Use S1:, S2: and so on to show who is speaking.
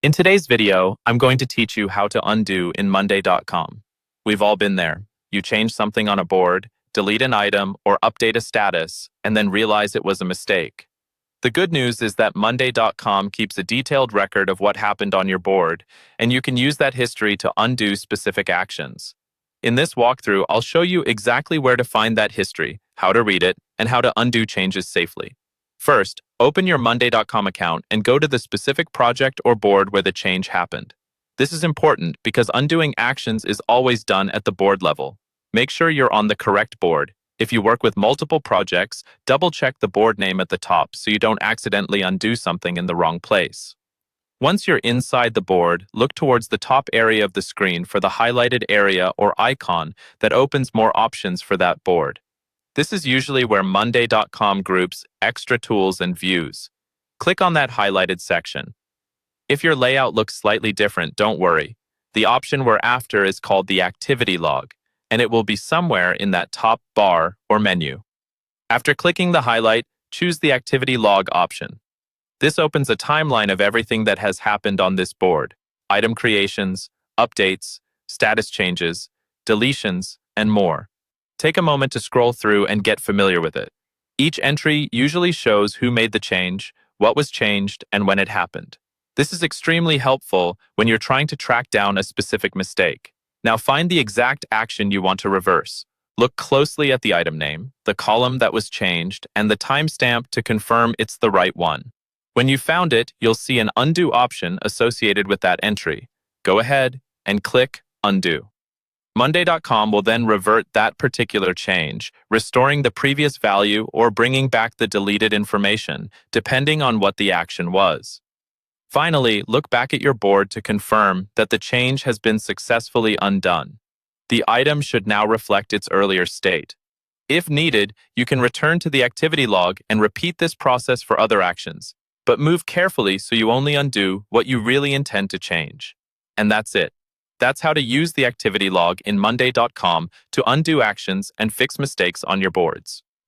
S1: In today's video, I'm going to teach you how to undo in Monday.com. We've all been there. You change something on a board, delete an item, or update a status, and then realize it was a mistake. The good news is that Monday.com keeps a detailed record of what happened on your board, and you can use that history to undo specific actions. In this walkthrough, I'll show you exactly where to find that history, how to read it, and how to undo changes safely. First, open your Monday.com account and go to the specific project or board where the change happened. This is important because undoing actions is always done at the board level. Make sure you're on the correct board. If you work with multiple projects, double-check the board name at the top so you don't accidentally undo something in the wrong place. Once you're inside the board, look towards the top area of the screen for the highlighted area or icon that opens more options for that board. This is usually where Monday.com groups extra tools and views. Click on that highlighted section. If your layout looks slightly different, don't worry. The option we're after is called the activity log, and it will be somewhere in that top bar or menu. After clicking the highlight, choose the activity log option. This opens a timeline of everything that has happened on this board: item creations, updates, status changes, deletions, and more. Take a moment to scroll through and get familiar with it. Each entry usually shows who made the change, what was changed, and when it happened. This is extremely helpful when you're trying to track down a specific mistake. Now find the exact action you want to reverse. Look closely at the item name, the column that was changed, and the timestamp to confirm it's the right one. When you found it, you'll see an undo option associated with that entry. Go ahead and click Undo. Monday.com will then revert that particular change, restoring the previous value or bringing back the deleted information, depending on what the action was. Finally, look back at your board to confirm that the change has been successfully undone. The item should now reflect its earlier state. If needed, you can return to the activity log and repeat this process for other actions, but move carefully so you only undo what you really intend to change. And that's it. That's how to use the activity log in Monday.com to undo actions and fix mistakes on your boards.